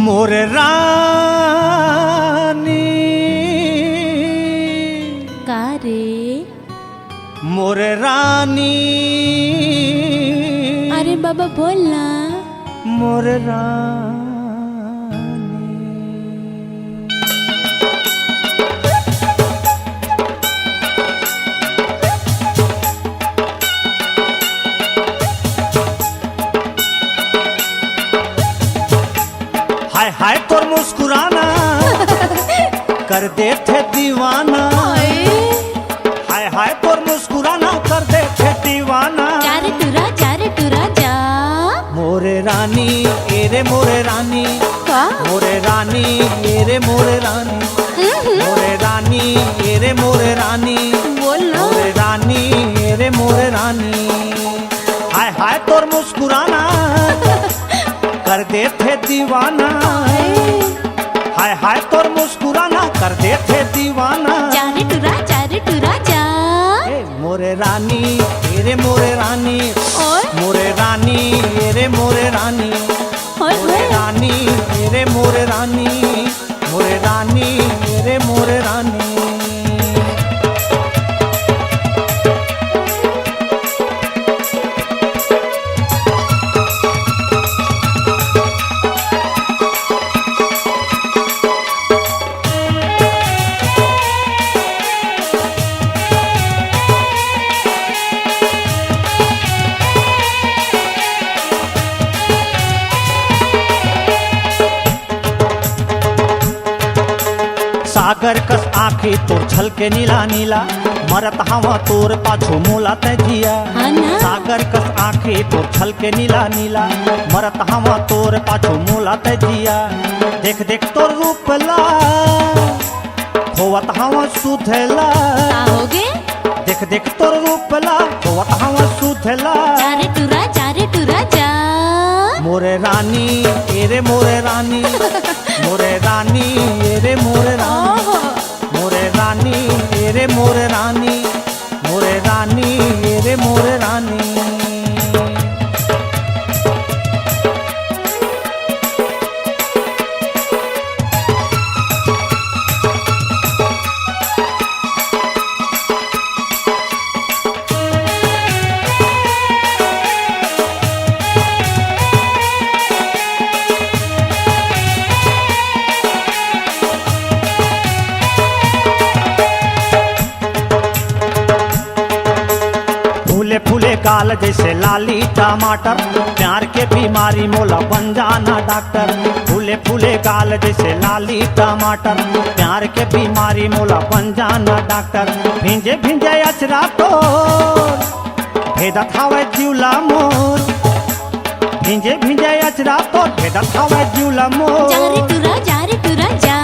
मोर रानी का रे मोर रानी अरे बाबा बोल ना मोर रानी हाय हाय तोर मुस्कुराना कर देते दीवाना हाय हाय तोर मुस्कुराना कर देते दीवाना जा रे टूरा जा मोरे रानी एरे मोरे रानी का मोरे रानी एरे मोरे रानी मोरे रानी एरे मोरे रानी बोल ना मोरे रानी एरे मोरे रानी हाय हाय तोर मुस्कुराना कर देते दीवाना हाय हाय तोर मुस्कुराना कर देते दीवाना जा रे टूरा जा ए मोरे रानी एरे मोरे रानी और मोरे रानी एरे मोरे रानी मोरे रानी एरे मोरे रानी मोरे रानी एरे मोरे रानी सागर कस आखी तोर छलके नीला नीला मरत हवा तोर पाछू मोला तजिया सागर कस आखी तोर छलके नीला नीला मरत हवा तोर पाछू मोला तजिया देख देख तोर रूपला खोवत हवा सुधला होगे देख देख तोर रूपला खोवत हवा सुधला जा रे टूरा जा मोरे रानी एरे मोरे रानी मोरे रानी एरे मोरे रानी मोरे रानी एरे मोरे रानी मोरे रानी एरे मोरे रानी फूले फूले गाल जैसे लाली टमाटर प्यार के बीमारी मोला बन जाना डॉक्टर फूले फूले गाल जैसे लाली टमाटर प्यार के बीमारी मोला बन जाना डॉक्टर भिंजे भिंजे अचरा तो भेदत हवे जिउला मोर भिंजे भिंजे अचरा तो भेदत हवे जिउला मोर जा रे टूरा जा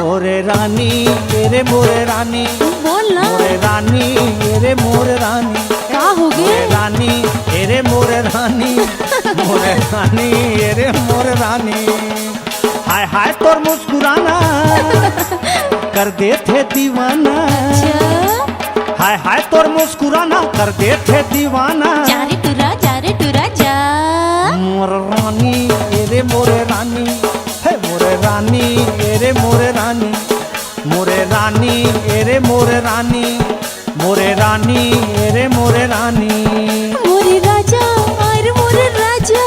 मोरे रानी तेरे मोरे रानी बोल ना मोरे रानी तेरे मोरे रानी का होगे मोरे रानी एरे मोरे रानी मोरे रानी एरे मोरे रानी हाय हाय तोर मुस्कुराना कर देते दीवाना हाय हाय तोर मुस्कुराना कर देते दीवाना जा रे टूरा जा मोरे रानी एरे मोरे रानी हे मोरे रानी एरे मोरे रानी मोरे रानी एरे मोरे रानी मोरे रानी एरे मोरे रानी मोरे राजा और मोरे राजा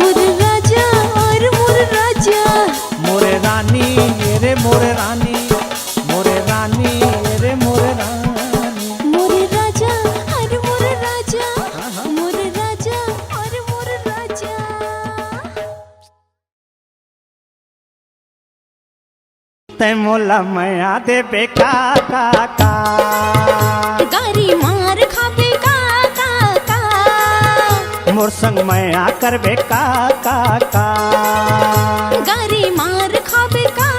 मोरे राजा और मोरे राजा मोरे रानी एरे मोरे रानी मोरे रानी एरे मोरे रानी मोरे राजा और मोरे राजा मोरे राजा और मोरे राजा ते मोला माया दे बेका का गारी मार खाबे का मोर संग माया करबे का गारी मार खाबे का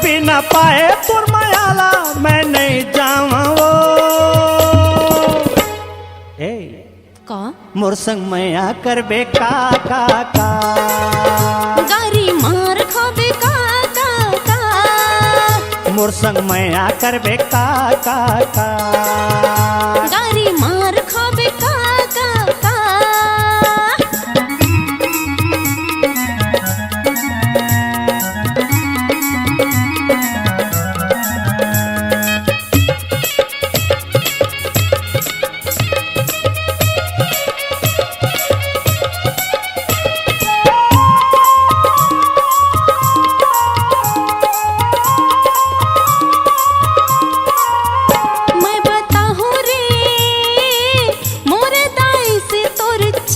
बिना पाए तोर मायाला मैं नहीं जावा ए का मोर संग माया करबे का गारी मार खाबे का मोर संग माया करबे का गारी मार खाबे का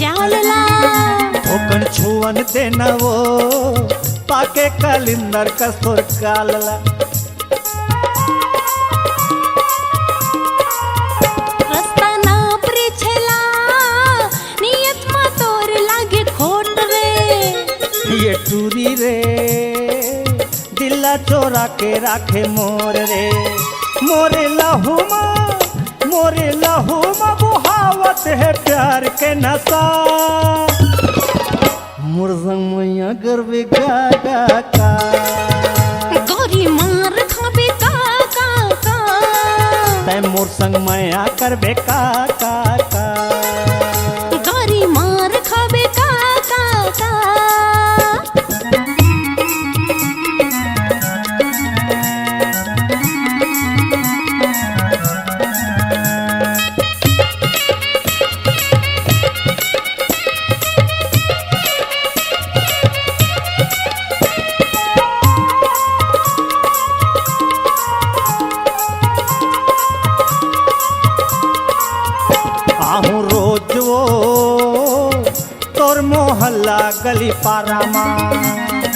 चालला ओकन छुवन देना वो पाके कलिंदर कस्तूर कालला रस्ता ना प्रेछला नियत मा तोर लागे खोट रे ये टूरी रे दिला चोरा के राखे मोर रे मोरे लहू माँ बुहावत है प्यार के नशा मुर्जंग मैया गरबे गा गा का गोरी मार खाबे का तै मोर संग मैया करबे का गोरी मार खाबे का आहू रोज वो तोर मोहल्ला गली पारा माँ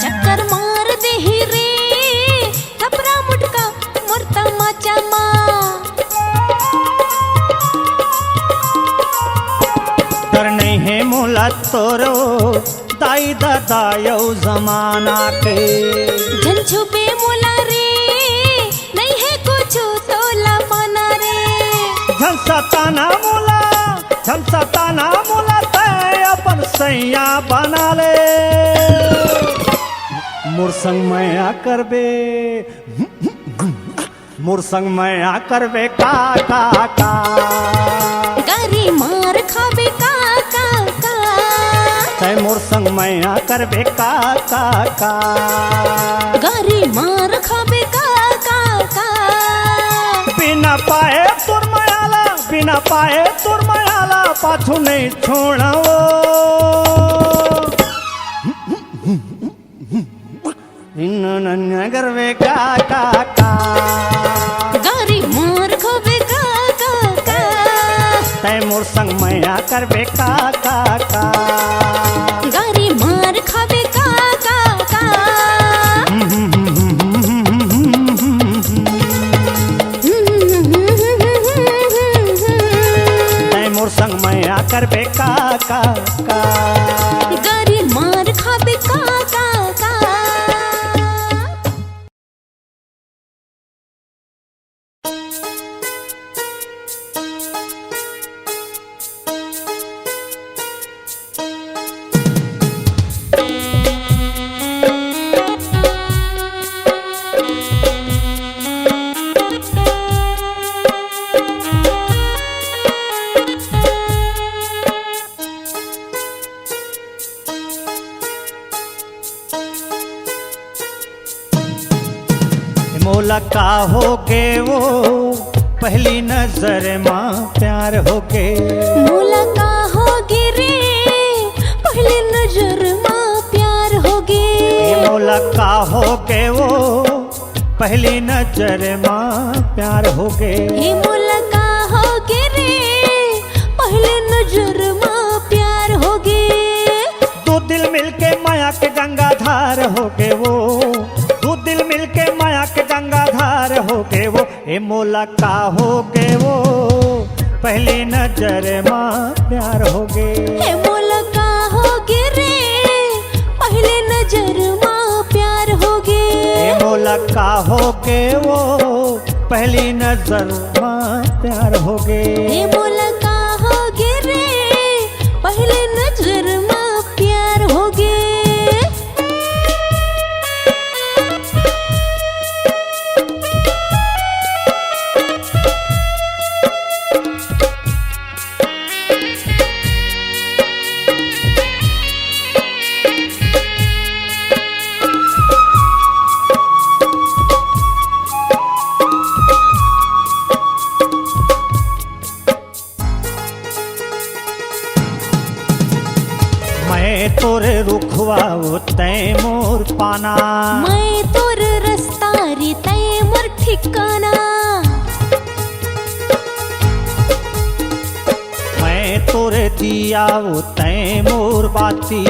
चक्कर मार दे ही रे कपड़ा मुटका मुर्ता माचा माँ डर नहीं है मोला तोरो दाई दादा यौ जमाना के झन छुपे मोला रे नहीं है कुछ तोला पाना रे झम सताना मोला तै अपन सैया बना ले मोर संग मैया करबे का गारी मार खाबे का तै मोर संग मैया करबे का गारी मार खाबे का बिना पाए तोर मायाला पाछू नहीं छोड़ा नन्या करबे का गारी मार खाबे का तै मोर संग मैया करबे का गारी मार खाबे का तै मोर संग मैया करबे का गारी मार खाबे का मोला का होगे वो पहली नजर माँ प्यार होगे मोला का होगे रे पहली नजर माँ प्यार होगे मोला का होगे वो पहली नजर माँ प्यार होगे हे मोला का होगे रे पहली नजर माँ प्यार होगे दो दिल मिलके माया के गंगाधार होगे वो दो दिल मिलके माया के गंगाधार होगे वो ए मोला का होगे वो पहली नजर माँ प्यार होगे हे मोला का होगे रे पहली नजर माँ प्यार होगे ए मोला का होगे वो पहली नजर माँ प्यार होगे हे मोला का होगे रे पहली नजर माँ प्यार होगे मैं तोरे रुखवा वो तै मोर पाना मैं तोर रास्ता रे तै मोर ठिकाना मैं तोरे दिया वो तय मोर बाती।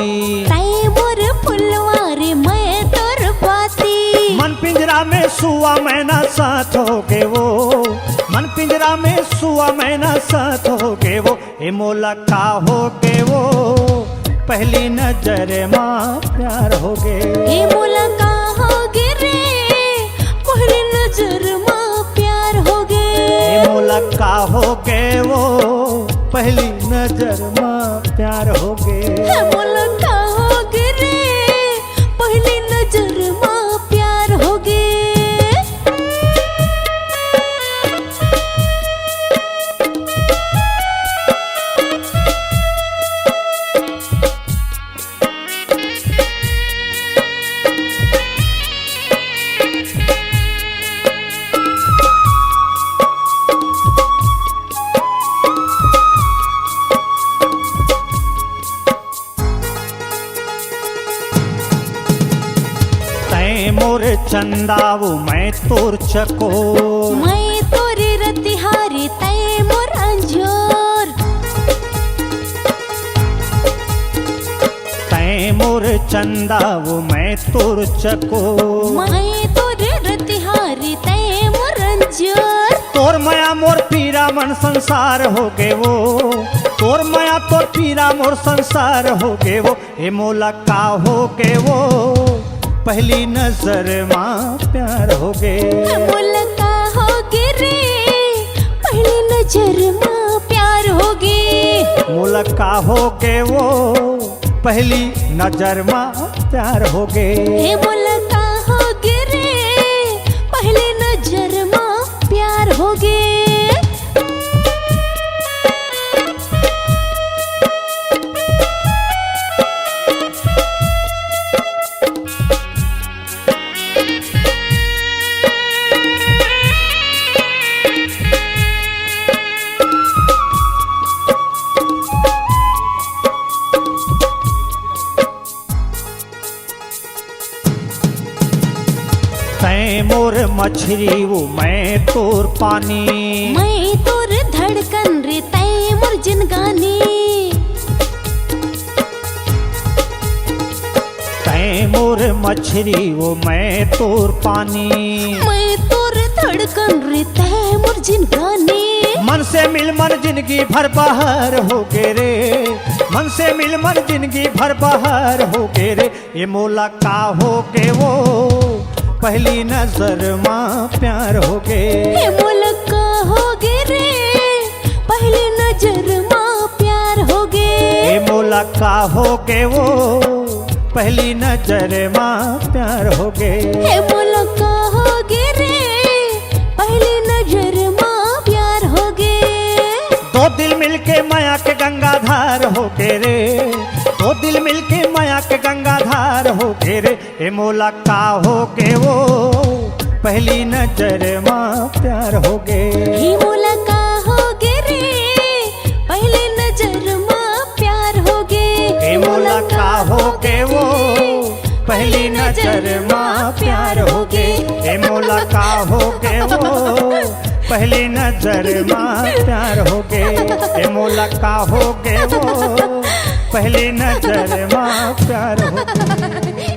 तय मोर फुलवारी मैं तोर बाती। मन पिंजरा में सुआ मैना साथ हो गे वो, मन पिंजरा में सुआ मैना साथ हो गे वो। ए मोला का हो गे वो, पहली नजर माँ प्यार हो गे। ए मोला का हो गे रे, पहली नजर माँ प्यार हो गे। ए मोला का हो गे वो, पहली नजर माँ प्यार हो गे। ए मोला का हो गे रे, पहली नजर माँ प्यार हो गे। मोर चंदा वो मैं तोर चकोर। मैं तोरे रतिहारी तय मोर अंजोर। तय मोर चंदा वो मैं तोर चकोर। मैं तोरे रतिहारी तय मोर अंजोर। तोर माया मोर पीरा मन संसार हो गे वो, तोर माया तोर पीरा मोर संसार हो गे वो। ए मोला का हो गे वो, पहली नजर माँ प्यार हो गे। मोला का हो गे रे, पहली नजर माँ प्यार हो गे। मोला का हो गे वो, पहली नजर माँ प्यार हो गे। हे मोला का हो गे रे, पहली नजर माँ प्यार हो गे। तय मोर मछली वो मैं तोर पानी। मैं तोर धड़कन रे तय मोर जिनगानी। तय मोर मछली वो मैं तोर पानी। मैं तोर धड़कन रे तय मोर जिनगानी। मन से मिल मन जिंदगी भर बाहर हो गे रे, मन से मिल मन जिंदगी भर बाहर हो गे रे। ये मोला का हो गे वो, पहली नजर माँ प्यार हो गे। हे मोला का हो गे रे, पहली नजर माँ प्यार हो गे। हे मोला का हो गे वो, पहली नजर माँ प्यार हो गे। हे मोला का हो गे रे, पहली नजर माँ प्यार हो गे। दो दिल मिलके माया के गंगाधार हो गे रे, दो दिल मिलके माया के गंगाधार हो गे रे। हे मोला का हो गे वो, पहली नजर माँ प्यार हो गे। हे मोला का हो गे रे, पहली नजर माँ प्यार हो गे। हे मोला का हो गे वो, पहली नजर माँ प्यार हो गे। हे मोला का हो गे वो, पहली नजर माँ प्यार हो गे। हे मोला का हो गे वो, पहली नजर माँ प्यार हो गे।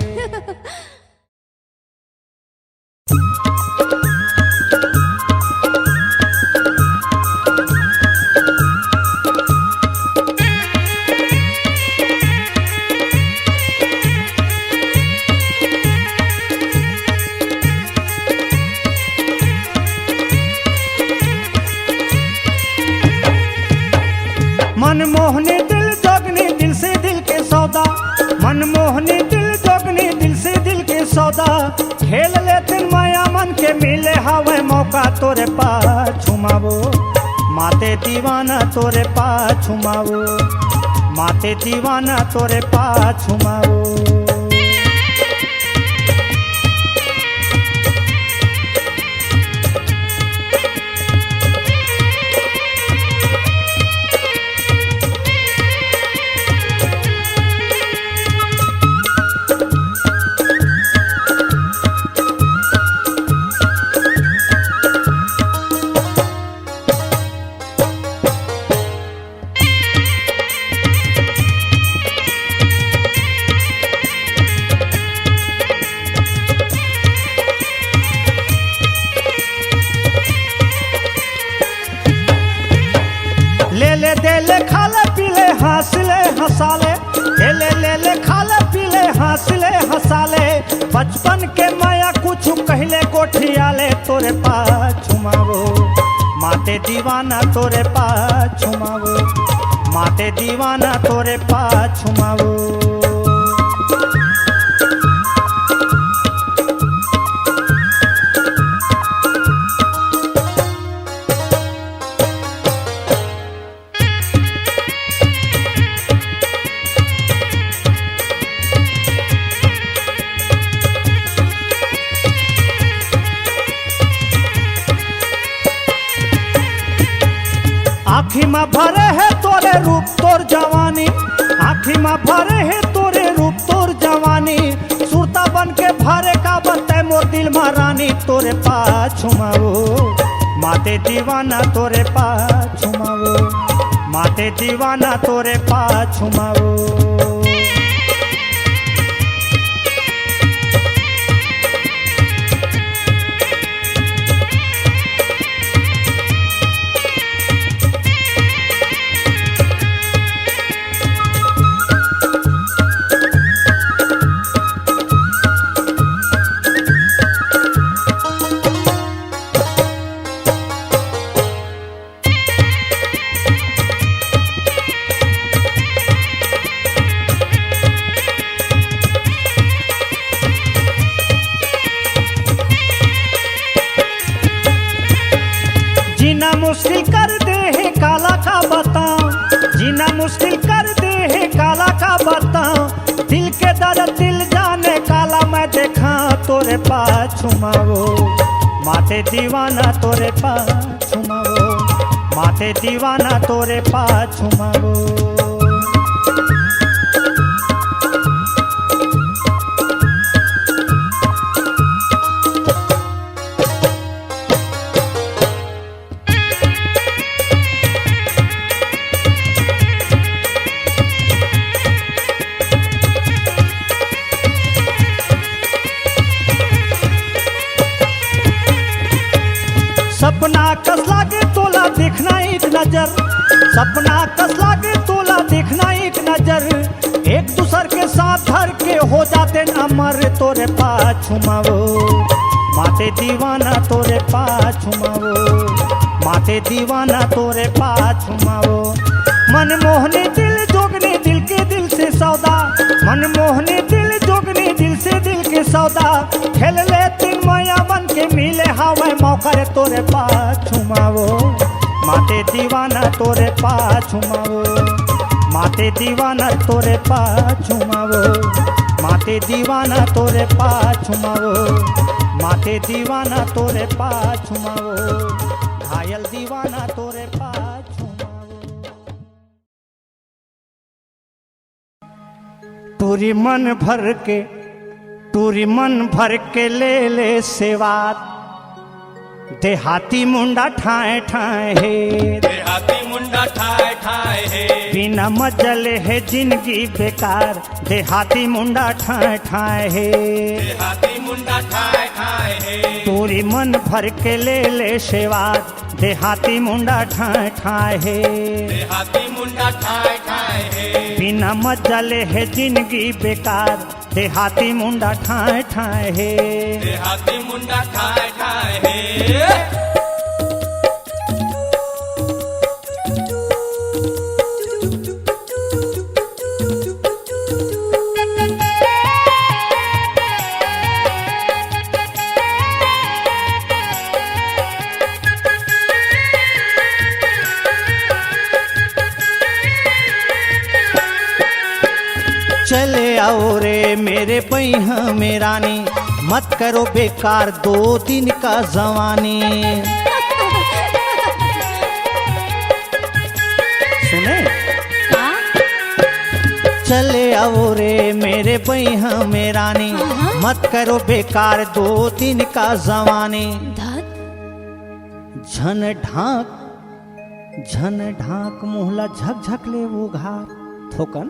मनमोहनी दिल जोगनी दिल से दिल के सौदा, मनमोहनी दिल जोगनी दिल से दिल के सौदा। खेल लेते माया मन के मिले हवे मौका तोरे पास छुमावो, माते दीवाना तोरे पास छुमावो, माते दीवाना तोरे पास छुमावो। माते दीवाना तोरे पाछुमावो, माते दीवाना तोरे पाछुमावो। आँखी में भरे है तोरे रूप तोर जवानी, आँखी में भरे है तोरे रूप तोर जवानी, सुरता बन के भरे का बते मोर दिल में रानी तोरे पाछुमावो, माते दीवाना तोरे पाछुमावो, माते दीवाना तोरे पाछुमावो। जीना मुश्किल कर दे है काला का बताऊं, जीना मुश्किल कर दे है काला का बताऊं, दिल के दर्द दिल जाने काला मैं देखा तोरे पाछुमावो, माते दीवाना तोरे पाछुमावो, माते दीवाना तोरे पाछुमावो। सपना कस लागे तोला देखना एक नजर, सपना कस लागे तोला देखना एक नजर, एक दूसर के साथ धर के हो जाते अमर तोरे पाछुमावो, माते दीवाना तोरे पाछुमावो, माते दीवाना तोरे पाछुमावो। मनमोहनी दिल जोगने दिल के दिल से सौदा, मनमोहनी दिल जोगने दिल से दिल के सौदा, खेल ले तीन माया मन के मिले हवा मौका रे तोरे पाछुमावो, माते दीवाना तोरे पाछुमावो, माते दीवाना तोरे पाछुमावो, माते दीवाना तोरे पाछुमावो, माते दीवाना तोरे पाछुमावो, घायल दीवाना तोरे पाछुमावो। टूरी मन भर के, टूरी मन भर के ले ले सेवात, देहाती मुंडा ठाए ठाए है, देहाती मुंडा ठाए ठाए है, बिना मजले है जिंदगी बेकार, देहाती मुंडा ठाए ठाए है, देहाती मुंडा ठाए ठाए है, टूरी मन भर के ले ले सेवात, देहाती मुंडा ठाए ठाए है, देहाती मुंडा ठाए ठाए है, बिना मजले है जिंदगी बेकार, देहाती मुंडा ठाए ठाए है, देहाती मुंडा ठाए ठाए है। चले आओ रे मेरे पैहा में रानी, मत करो बेकार 2 दिन का जवानी। सुने चले आओ रे मेरे पैहा में रानी, मत करो बेकार 2 दिन का जवानी। झन ढाक मुहला झक झक ले वो घार थोकन,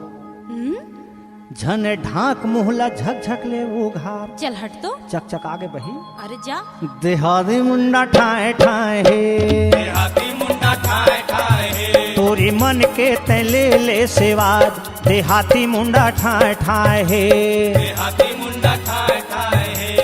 झन ढाक मुहला झक झक ले वो घार। चल हट तो, चक चक आगे बही। अरे जा। देहाती मुंडा ठाए ठाए है, देहाती मुंडा ठाए ठाए है, तोरी मन के ते ले ले सेवाद, देहाती मुंडा ठाए ठाए है, देहाती मुंडा ठाए ठाए है।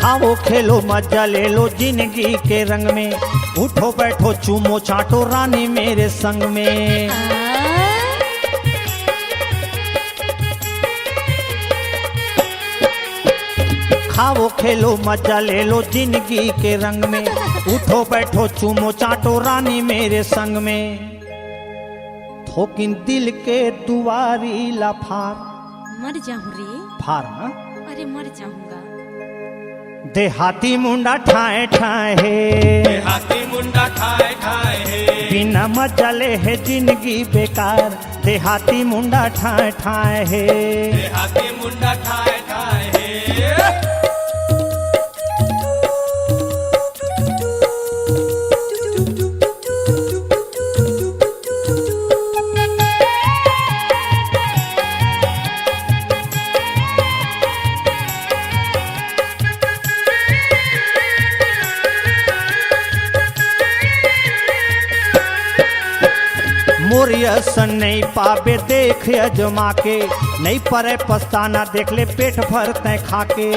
खाओ खेलो मजा ले लो जिंदगी के रंग में, उठो बैठो चूमो चाटो रानी मेरे संग में। खाओ खेलो मजा ले लो जिंदगी के रंग में, उठो बैठो चूमो चाटो रानी मेरे संग में। थोकिन दिल के दुआरी लफार, मर जाऊं रे, फार ना? अरे मर जाऊंगा। देहाती मुंडा ठाए ठाए है, देहाती मुंडा ठाए ठाए है, बिना मजले है जिंदगी बेकार। देहाती मुंडा ठाए ठाए है, देहाती मुंडा ठाए ठाए है। मोरियसन नहीं पावे देख अजमा के, नहीं परे पछताना देख ले पेट भर तय खाके।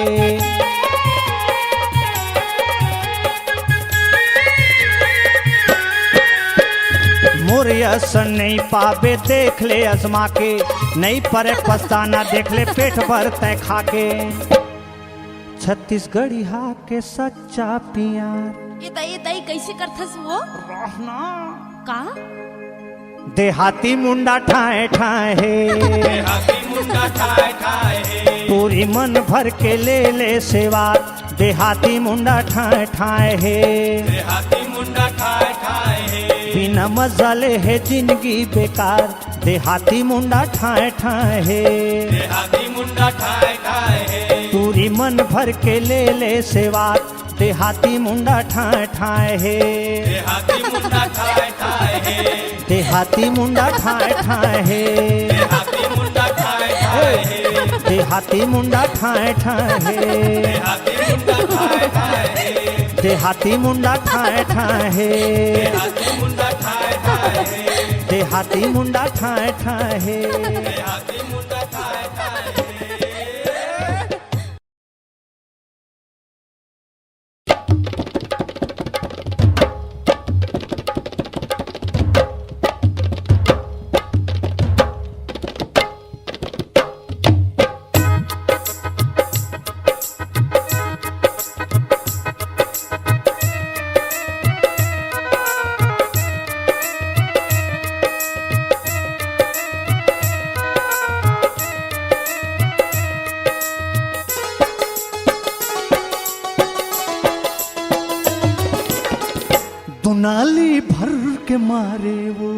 मोरियसन नहीं पावे देख ले अजमा के, नहीं परे पछताना देख ले पेट भर तय खाके। छत्तीसगढ़ी हा के सच्चा प्यार, ये तई कैसे करथस वो रहना का? देहाती मुंडा ठाए ठाए है, देहाती मुंडा ठाए ठाए है, पूरी मन भर के ले ले सेवा। देहाती मुंडा ठाए ठाए है, देहाती मुंडा ठाए ठाए है, बिना मजले है जिंदगी बेकार। देहाती मुंडा ठाए ठाए है, देहाती मुंडा ठाए ठाए है, पूरी मन भर के ले ले सेवा। देहाती मुंडा ठाए ठाए है, देहाती मुंडा ठाए ठाए है, देहाती मुंडा ठाए ठाए है, देहाती मुंडा ठाए ठाए है, देहाती मुंडा ठाए ठाए है, देहाती मुंडा ठाए ठाए है, देहाती मुंडा ठाए ठाए है, देहाती मुंडा ठाए ठाए है, देहाती मुंडा ठाए ठाए है। देहाती मुंडा ठाए ठाए है। दुनाली भर के मारे वो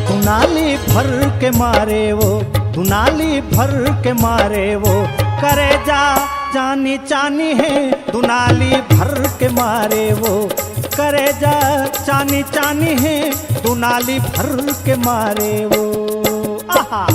दुनाली भर के मारे वो, दुनाली भर के मारे वो। करे जा जानी चानी है, दुनाली भर के मारे वो। करे जा चानी चानी है, दुनाली भर के मारे वो। आहा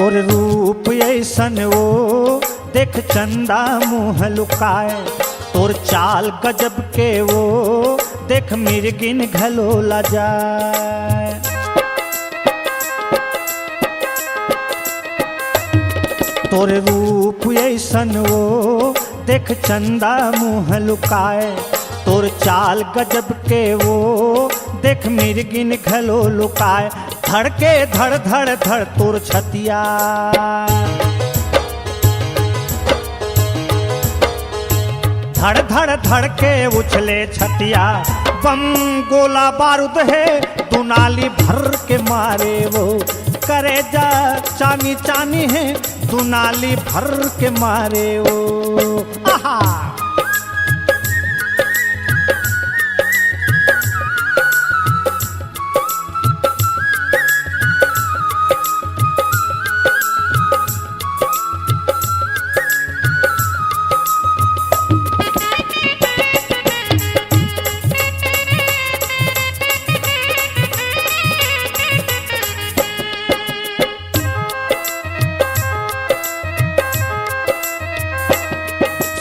और रूप ऐसन वो देख चंदा मुँह लुकाए, और चाल गजब के वो देख मिर्गिन घलोला जाए। तोर रूप ऐसन वो देख चंदा मुँह लुकाए, तोर चाल गजब के वो देख मिर्गिन घलो लुकाए। धड़के धड़ धड़ धड़ तोर छतिया, धड़ धड़ धड़ के उछले छतिया। बम गोला बारूद है दुनाली भर के मारे वो। करे जा चानी चानी है दुनाली भर के मारे वो। आहा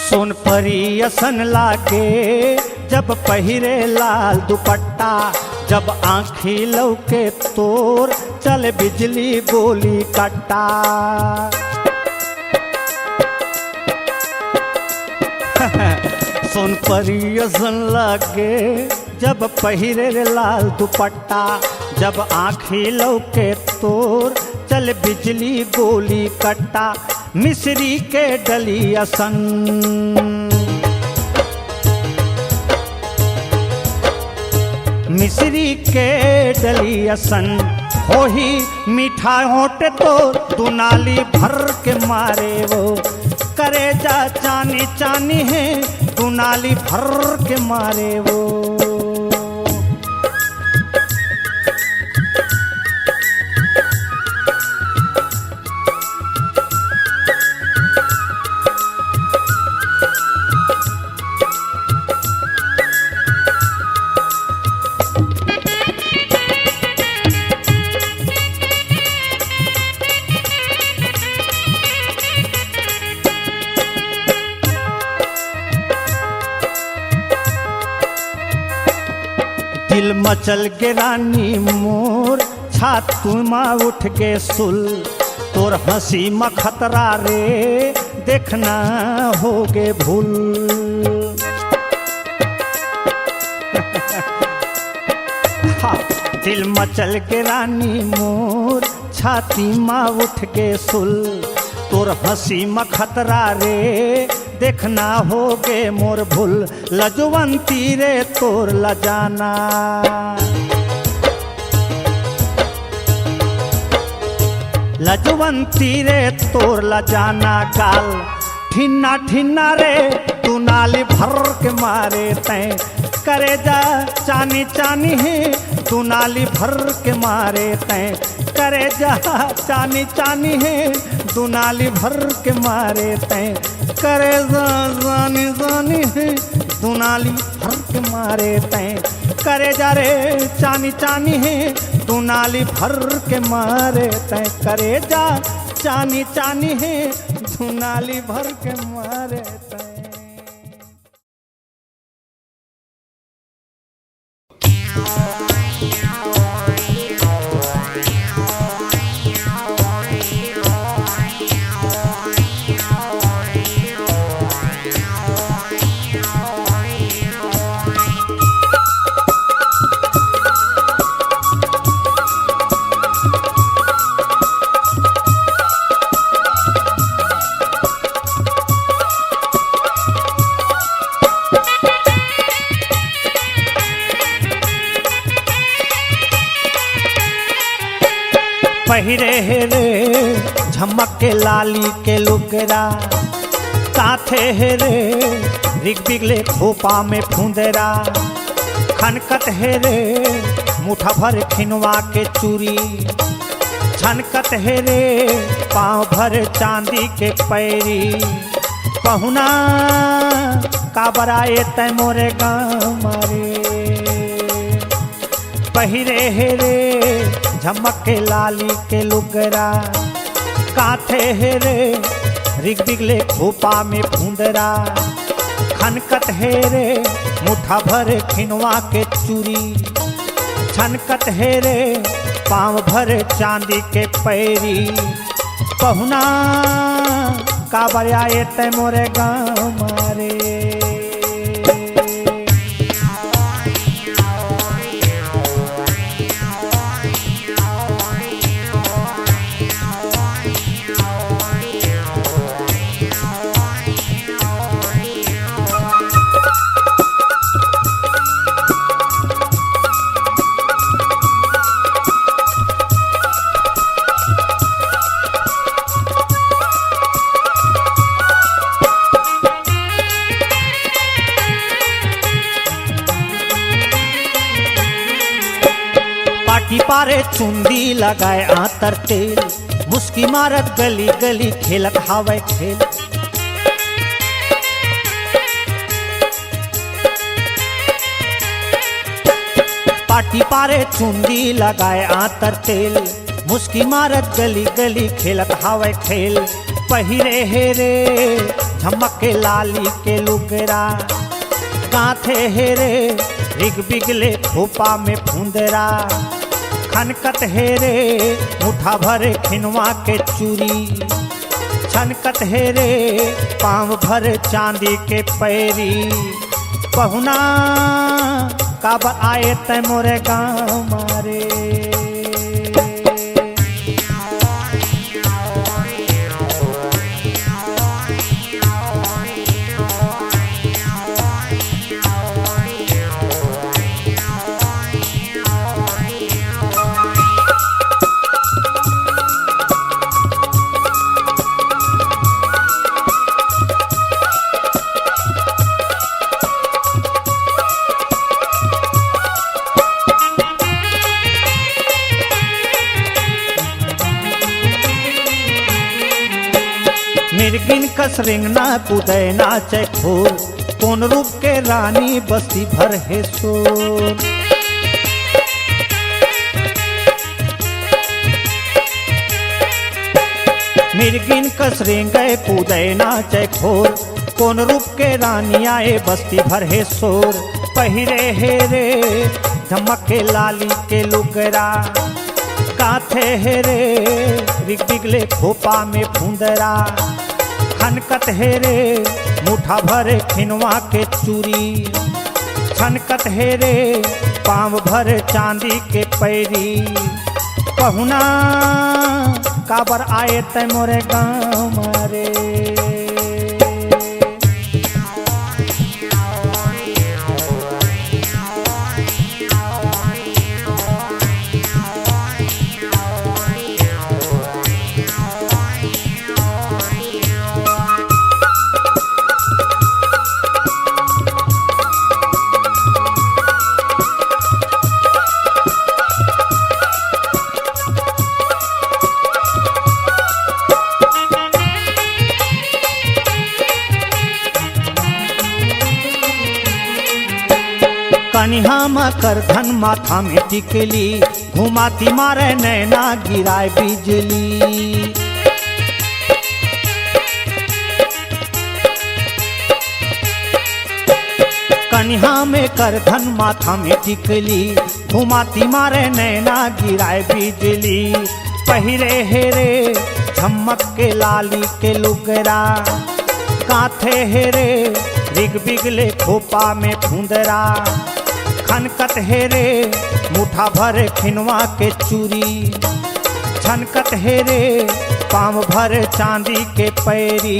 सोन परी असन लागे जब पहिरे लाल दुपट्टा, जब आँखी लौके तोर चल बिजली गोली कट्टा। सोन परी असन लागे जब पहिरे लाल दुपट्टा, जब आँखी लौके तोर चल बिजली गोली कट्टा। मिस्री के डली असन मिस्री के डली असन हो ही मीठा होट तो दुनाली भर के मारे वो करे जा चानी चानी है दुनाली भर के मारे वो। दिल मचल के रानी मोर छातू माँ उठ के सुल, तोर हंसी में खतरा रे देखना होगे भूल। दिल मचल के रानी मोर छाती माँ उठ के सुल, तोर हंसी में खतरा रे देखना होगे मोर भूल। लजवंती रे तोर लजाना लजवंती रे तोर लजाना गाल ठिन्ना ठिन्ना रे तू नाली भर के मारे तैं करे जा चानी चानी है तू नाली भर के मारे तैं करे जा चानी चानी है तू नाली भर के मारे तैं करे जा जानी जानी है तू नाली भर के मारे तैं करे जा रे चानी चानी है तू नाली भर के मारे तैं करे जा चानी चानी है तू नाली भर के मारे तैं। पहिरे हे रे झमक के लाली के लुगरा, साथे हे रे रिग बिगले खोपा में फुंदरा, खनकत हे रे मुठा भर खिनवा के चूरी, छनकत हे रे पाँव भर चांदी के पैरी। पहुना का बराए तै मोरे गाँव मारे, पहिरे हे रे झमक के लाली के लुगरा, काथे हे रे रिग बिगले खोपा में फुंदरा, खनकत हे रे मुठा भर खिनवा के चूरी, छनकत हे रे पाँव भर चांदी के पैरी। पहुना का बराए तै मोरे गाँव मारे। पारे चुंदी लगाए आतर तेल, मुस्की मारत गली गली खेलत हावे खेल। पाटी पारे चुंदी लगाए आतर तेल, मुस्की मारत गली गली खेलत हावे खेल। पहिरे हे रे झमक के लाली के लुगरा गाथे हेरे रिग बिगले खोपा में फुंदरा खनकत हेरे मुठा भरे खिनवा के चूरी छनकत हेरे पाँव भर चांदी के पैरी पहुना कब आए तै मोरे गाँव मारे मिर्गिन कस रिंगना कूदे नाचे खोर कौन रूप के रानी बस्ती भर है शोर मिर्गिन कस रिंगे कूदे नाचे खोर कौन रूप के रानी आए बस्ती भर है शोर पहिरे हेरे झमक के लाली के लुगरा काथे हेरे रिग बिगले खोपा में फुंदरा खनकत हेरे मुठा भरे खिनवा के चूरी छनकत हेरे पाँव भरे चांदी के पैरी पहुना काबर आए तै मोरे गाँव मारे कनिहा में कर धन माथा में टिकली घुमाती मारे नैना गिराए बिजली कनिहा में कर धन माथा में टिकली घुमाती मारे नैना गिराए बिजली पहिरे हेरे झमक के लाली के लुगरा काथे हेरे रिग बिगले खोपा में फुंदरा खनकत हेरे मुठा भरे खिनवा के चूरी छनकत हेरे पाँव भरे चांदी के पैरी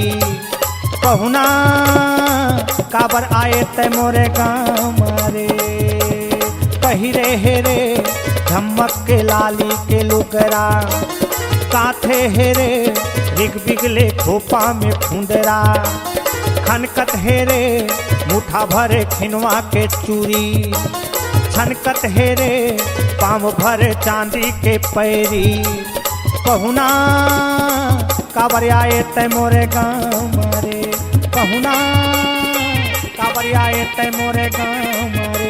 पहुना काबर आए तै मोरे गाँव मारे पहिरे हेरे झमक के लाली के लुगरा काथे हेरे रिग बिगले खोपा में फुंदरा खनकत हेरे मुठा भरे खिनवा के चूरी छनकत हेरे पाँव भरे चांदी के पैरी पहुना काबर आए तै मोरे गाँव मारे पहुना काबर आए तै मोरे गाँव मारे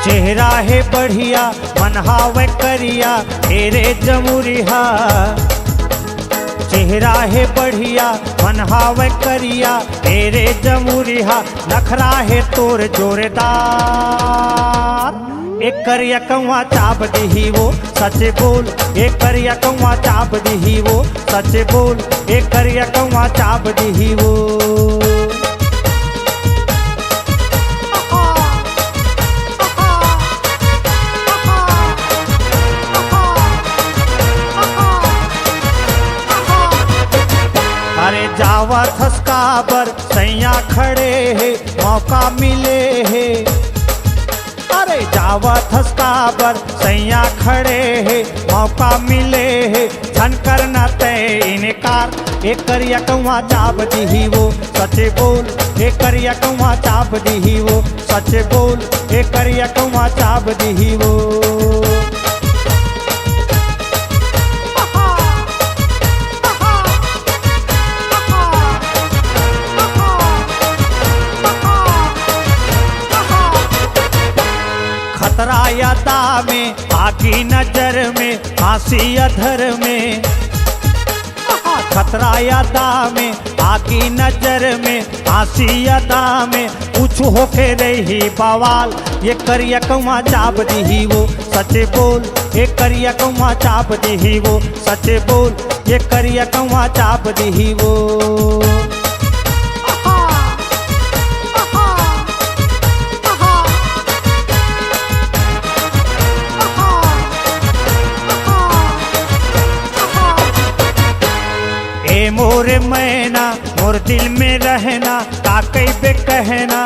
चेहरा है बढ़िया मनहावे करिया हेरे जमुरिहा चेहरा है बढ़िया मनहावे करिया हेरे जमुरिहा नखरा है तोर जोरदार एक करिया कौआ चाप दही वो सच बोल एक करिया कौआ चाप दही वो सच बोल एक करिया कौआ चाप दही वो जावा थसका बर सैया खड़े है मौका मिले है अरे जावा थसका बर सैया खड़े है मौका मिले है छन करना तय इनकार एक करिया कौआ चाप दी वो सचे बोल एक करिया कौआ चाप दी वो सचे बोल एक करिया कौआ चाप दी वो खतरा यादा में आगी नजर में फांसी अधर में खतरा यादा में आगी नजर में फांसी अदा में कुछ होके रही बवाल ये करिया कौआ चाप दी वो सचे बोल ये करिया कौआ चाप दी वो सचे बोल ये करिया कौआ चाप दी वो ए मोरे मैना मोर दिल में रहना काकई पे कहना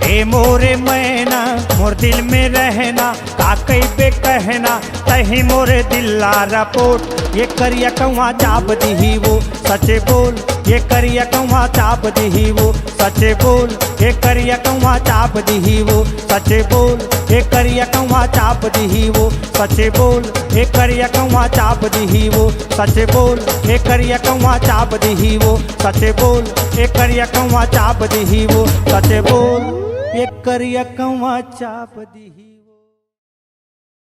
ए मोरे मैना मोर दिल में रहना काकई पे कहना तही मोरे दिल्ला रपोट ये करिया कौआ चाप दी वो सचे बोल ये करिया कौआ चाप दी वो सचे बोल ये करिया कौआ चाप दी वो सचे बोल ये करिया कौआ चाप दी वो सचे बोल ये करिया कौआ चाप दी वो सचे बोल ये करिया कौआ चाप दी वो सचे बोल ये करिया कौआ चाप दी वो सचे बोल ये करिया कौआ चाप दी